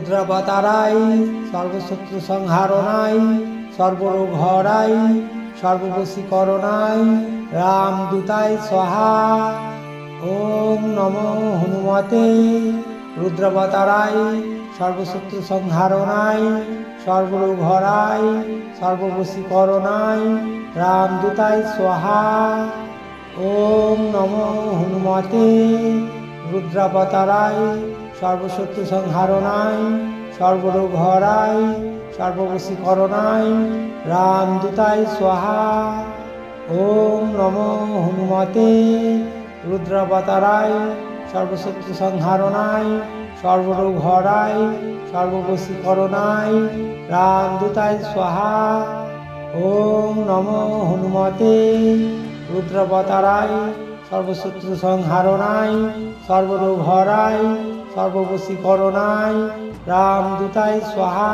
रुद्रवताराय सर्वशत्रु संहारणाय सर्वरोग हराय सर्ववशीकरणाय रामदूताय स्वाहा। ओम नमो हनुमते रुद्रवताराय सर्वशत्रु संहारणाय सर्वरोग हराय सर्ववशीकरणाय रामदूताय स्वाहा। ओम नमो हनुमते रुद्रवताराय सर्वशत्रु संहारणाय सर्वरोग हराय सर्ववशीकरणाय रामदूताय स्वाहा। ओम नमो हनुमते रुद्रवताराय सर्वशत्रु संहारणाय सर्वरोग हराय सर्ववशीकरणाय रामदूताय स्वाहा। ओम नमो हनुमते रुद्रवताराय सर्वशत्रु संहारणाय सर्वरोग हराय सर्ववशीकरणाय रामदूताय स्वाहा।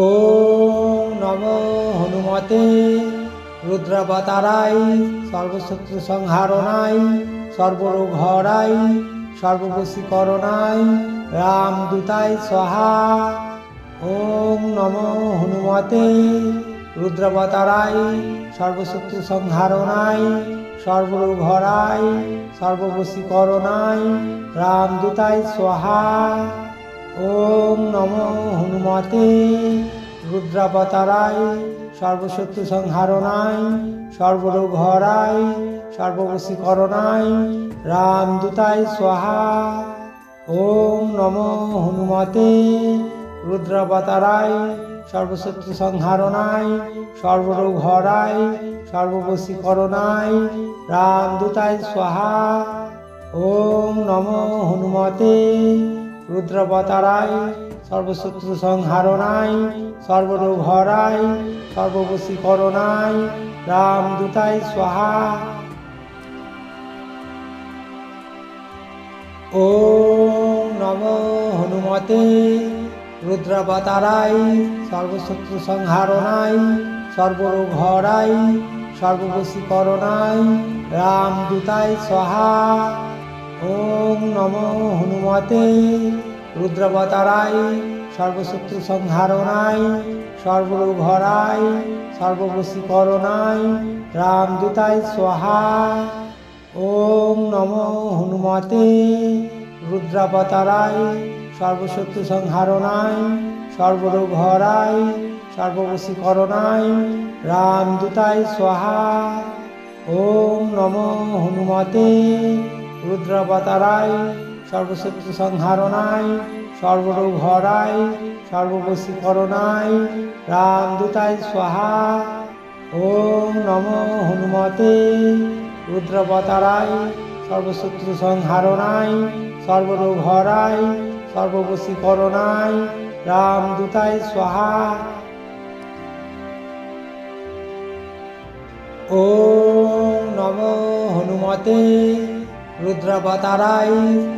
ओम नमो हनुमते रुद्रवताराय सर्वशत्रु संहारणाय सर्वरोग हराय सर्ववशीकरणाय रामदूताय स्वाहा। ओम नमो हनुमते रुद्रवताराय सर्वशत्रु संहारणाय सर्वरोग हराय सर्ववशीकरणाय रामदूताय स्वाहा। ओम नमो हनुमते रुद्रवताराय सर्वशत्रु संहारणाय सर्वरोग हराय सर्ववशीकरणाय रामदूताय स्वाहा। ओम नमो हनुमते रुद्रवताराय सर्वशत्रु संहारणाय सर्वरोग हराय सर्ववशीकरणाय रामदूताय स्वाहा। ओम नमो हनुमते रुद्रवताराय सर्वशत्रु संहारणाय सर्वरोग हराय सर्ववशीकरणाय रामदूताय स्वाहा। ओम नमो हनुमते रुद्रवताराय सर्वशत्रु संहारणाय सर्वरोग हराय सर्ववशीकरणाय रामदूताय स्वाहा। ओम नमो हनुमते रुद्रवताराय सर्वशत्रु संहारणाय सर्वरोग हराय सर्ववशीकरणाय रामदूताय स्वाहा। ओम नमो हनुमते रुद्रवताराय सर्वशत्रु संहारणाय सर्वरोग हराय सर्ववशीकरणाय रामदूताय स्वाहा। ओम नमो हनुमते रुद्रवताराय सर्वशत्रु संहारणाय सर्वरोग हराय सर्ववशीकरणाय रामदूताय स्वाहा। ओम नमो हनुमते रुद्रवताराय सर्वशत्रु संहारणाय सर्वरोग हराय सर्ववशीकरणाय रामदूताय स्वाहा। ओम नमो हनुमते रुद्रवताराय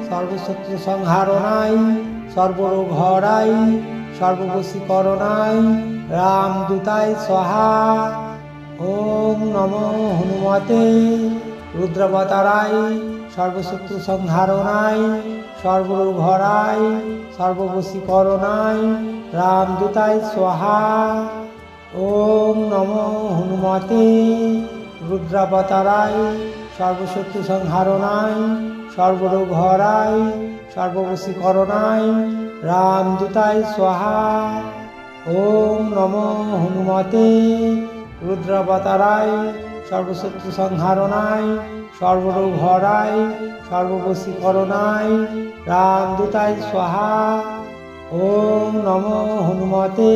सर्वशत्रु संहारणाय सर्वरोग हराय सर्ववशीकरणाय रामदूताय स्वाहा। ओम नमो हनुमते रुद्रवताराय सर्वशत्रु संहारणाय सर्वरोग हराय सर्ववशीकरणाय रामदूताय स्वाहा। ओम नमो हनुमते रुद्रवताराय सर्वशत्रु संहारणाय सर्वरोग हराय सर्ववशीकरणाय रामदूताय स्वाहा। ओम नमो हनुमते रुद्रवताराय सर्वशत्रु संहारणाय सर्वरोग हराय सर्ववशीकरणाय रामदूताय स्वाहा। ओम नमो हनुमते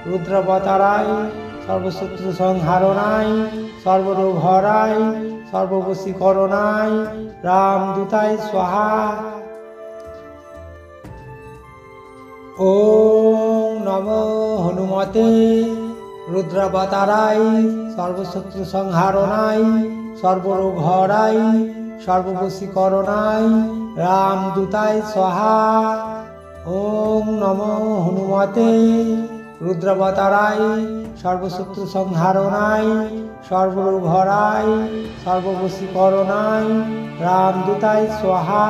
रुद्रवताराय सर्वशत्रु संहारणाय सर्वरोग हराय सर्ववशीकरणाय रामदूताय स्वाहा। ओम नमो हनुमते रुद्रवताराय सर्वशत्रु संहारणाय सर्वरोग हराय सर्ववशीकरणाय रामदूताय स्वाहा। ओम नमो हनुमते रुद्रवताराय সর্বশত্রু সংহারণায় সর্বরোগ হরায় সর্ববশীকরণায় রামদূতায় স্বাহা।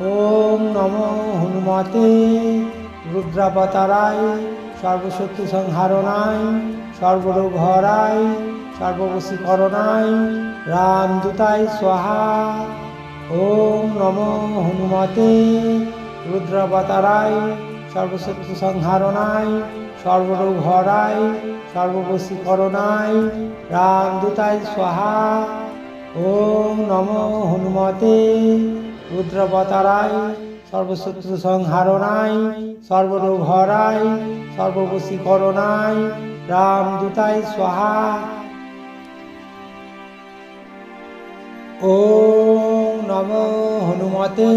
ওম নমো হনুমতে রুদ্রাবতারায় সর্বশত্রু সংহারণায় সর্বরোগ হরায় সর্ববশীকরণায় রামদূতায় স্বাহা। ওম নমো হনুমতে রুদ্রাবতারায় সর্বশত্রু সংহারণায় সর্বরোগ হরায় সর্ববশীকরণায় রামদূতায় স্বাহা। ওম নমো হনুমতে রুদ্রাবতারায় সর্বশত্রু সংহারণায় সর্বরোগ হরায় সর্ববশীকরণায় রামদূতায় স্বাহা। ওম নমো হনুমতে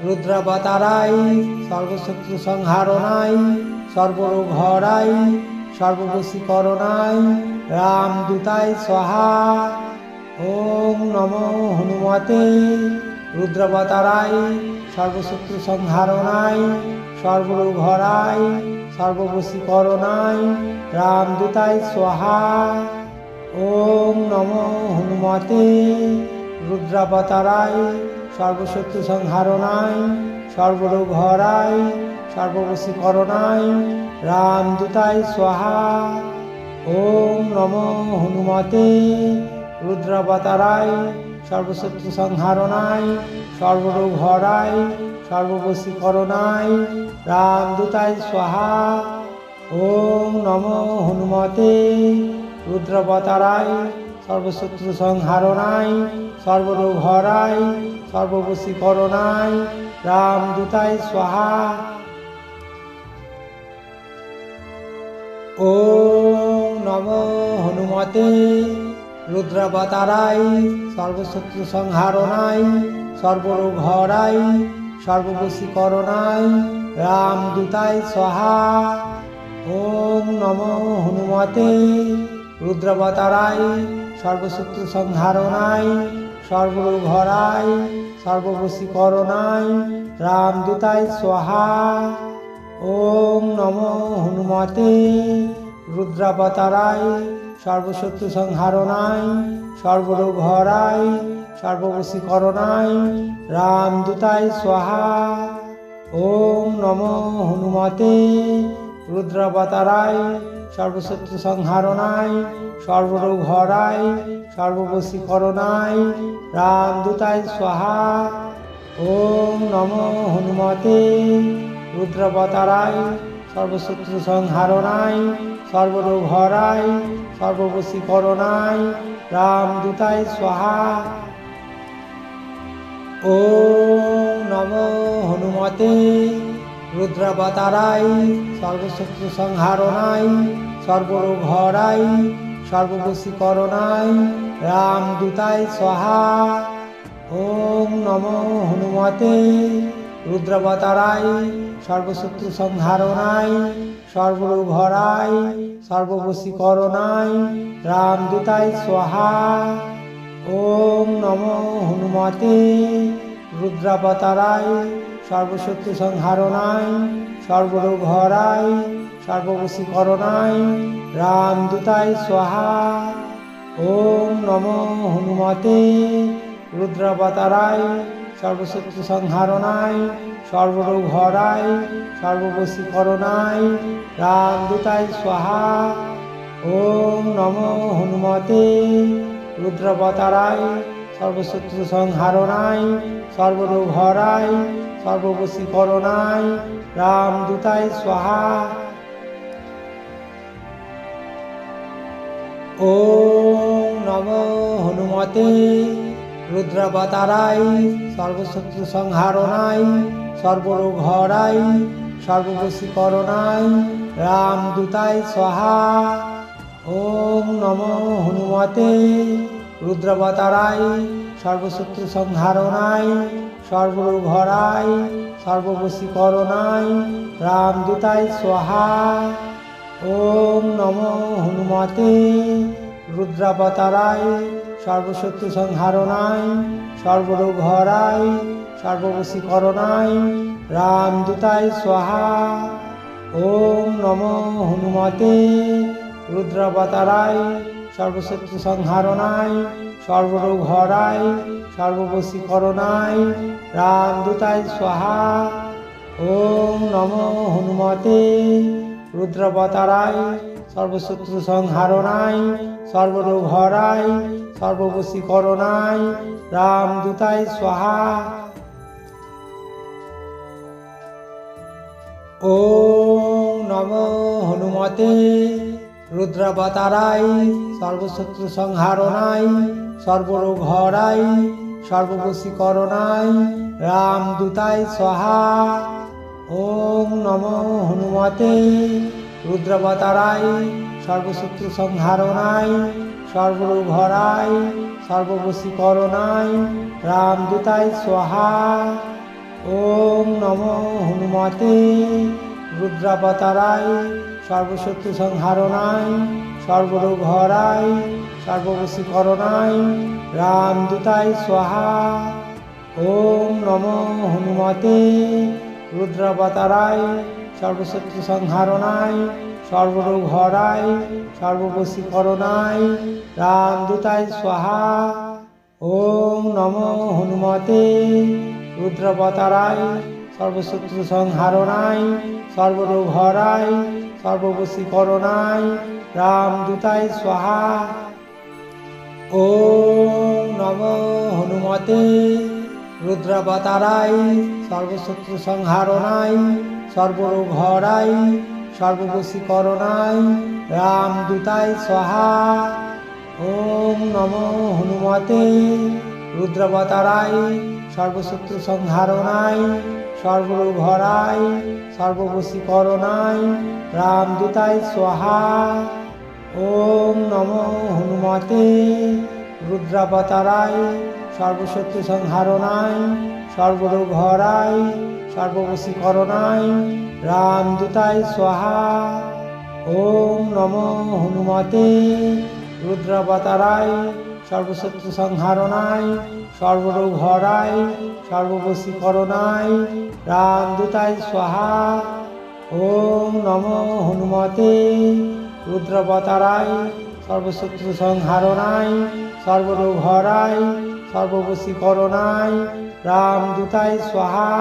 রুদ্রাবতারায় সর্বশত্রু সংহারণায় সর্বরোগ হরায় সর্ববশীকরণায় রামদূতায় স্বাহা। ওম নমো হনুমতে রুদ্রাবতারায় সর্বশত্রু সংহারণায় সর্বরোগ হরায় সর্ববশীকরণায় রামদূতায় স্বাহা। ওম নমো হনুমতে রুদ্রাবতারায় সর্বশত্রু সংহারণায় সর্বরোগ হরায় সর্ববশীকরণায় রামদূতায় স্বাহা। ওম নমো হনুমতে রুদ্রাবতারায় সর্বশত্রু সংহারণায় সর্বরোগ হরায় সর্ববশীকরণায় রামদূতায় স্বাহা। ওম নমো হনুমতে রুদ্রাবতারায় সর্বশত্রু সংহারণায় সর্বরোগ হরায় সর্ববশীকরণায় রামদূতায় স্বাহা। ওম নমো হনুমতে রুদ্রাবতারায় সর্বশত্রু সংহারণায় সর্বরোগ হরায় সর্ববশীকরণায় রামদূতায় স্বাহা। ওম নমো হনুমতে রুদ্রাবতারায় সর্বশত্রু সংহারণায় সর্বরোগ হরায় সর্ববশীকরণায় রামদূতায় স্বাহা। ওম নমো হনুমতে রুদ্রাবতারায় সর্বশত্রু সংহারণায় সর্বরোগ হরায় সর্ববশীকরণায় রামদূতায় স্বাহা। ওম নমো হনুমতে রুদ্রাবতারায় সর্বশত্রু সংহারণায় সর্বরোগ হরায় সর্ববশীকরণায় রামদূতায় স্বাহা। ওম নমো হনুমতে রুদ্রাবতারায় সর্বশত্রু সংহারণায় সর্বরোগ হরায় সর্ববশীকরণায় রামদূতায় স্বাহা। ওম নমো হনুমতে রুদ্রাবতারায় সর্বশত্রু সংহারণায় সর্বরোগ হরায় সর্ববশীকরণায় রামদূতায় স্বাহা। ওম নমো হনুমতে রুদ্রাবতারায় সর্বশত্রু সংহারণায় সর্বরোগ হরায় সর্ববশীকরণায় রামদূতায় স্বাহা। ওম নমো হনুমতে রুদ্রাবতারায় সর্বশত্রু সংহারণায় সর্বরোগ হরায় সর্ববশীকরণায় রামদূতায় স্বাহা। ওম নমো হনুমতে রুদ্রাবতারায় সর্বশত্রু সংহারণায় সর্বরোগ হরায় সর্ববশীকরণায় রামদূতায় স্বাহা। ওম নমো হনুমতে রুদ্রাবতারায় সর্বশত্রু সংহারণায় সর্বরোগ হরায় সর্ববশীকরণায় রামদূতায় স্বাহা। ওম নমো হনুমতে রুদ্রাবতারায় সর্বশত্রু সংহারণায় সর্বরোগ হরায় সর্ববশীকরণায় রামদূতায় স্বাহা। ওম নমো হনুমতে রুদ্রাবতারায় সর্বশত্রু সংহারণায় সর্বরোগ হরায় সর্ববশীকরণায় রামদূতায় স্বাহা। ওম নমো হনুমতে রুদ্রাবতারায় সর্বশত্রু সংহারণায় সর্বরোগ হরায় সর্ববশীকরণায় রামদূতায় স্বাহা। ওম নমো হনুমতে রুদ্রাবতারায় সর্বশত্রু সংহারণায় সর্বরোগ হরায় সর্ববশীকরণায় রামদূতায় স্বাহা। ওম নমো হনুমতে রুদ্রাবতারায় সর্বশত্রু সংহারণায় সর্বরোগ হরায় সর্ববশীকরণায় রামদূতায় স্বাহা। ওম নমো হনুমতে রুদ্রাবতারায় সর্বশত্রু সংহারণায় সর্বরোগ হরায় সর্ববশীকরণায় রামদূতায় স্বাহা। ওম নমো হনুমতে রুদ্রাবতারায় সর্বশত্রু সংহারণায় সর্বরোগ হরায় সর্ববশীকরণায় রামদূতায় স্বাহা। ওম নমো হনুমতে রুদ্রাবতারায় সর্বশত্রু সংহারণায় সর্বরোগ হরায় সর্ববশীকরণায় রামদূতায় স্বাহা। ওম নমো হনুমতে রুদ্রাবতারায় সর্বশত্রু সংহারণায় সর্বরোগ হরায় সর্ববশীকরণায় রামদূতায় স্বাহা। ওম নমো হনুমতে রুদ্রাবতারায় সর্বশত্রু সংহারণায় সর্বরোগ হরায় সর্ববশীকরণায় রামদূতায় স্বাহা। ওম নমো হনুমতে রুদ্রাবতারায় সর্বশত্রু সংহারণায় সর্বরোগ হরায় সর্ববশীকরণায় রামদূতায় স্বাহা। ওম নমো হনুমতে রুদ্রাবতারায় সর্বশত্রু সংহারণায় সর্বরোগ হরায় সর্ববশীকরণায় রামদূতায় স্বাহা। ওম নমো হনুমতে রুদ্রাবতারায় সর্বশত্রু সংহারণায় সর্বরোগ হরায় সর্ববশীকরণায় রামদূতায় স্বাহা। ওম নমো হনুমতে রুদ্রাবতারায় সর্বশত্রু সংহারণায় সর্বরোগ হরায় সর্ববশীকরণায় রামদূতায় স্বাহা। ওম নমো হনুমতে রুদ্রাবতারায় সর্বশত্রু সংহারণায় সর্বরোগ হরায় সর্ববশীকরণায় রামদূতায় স্বাহা।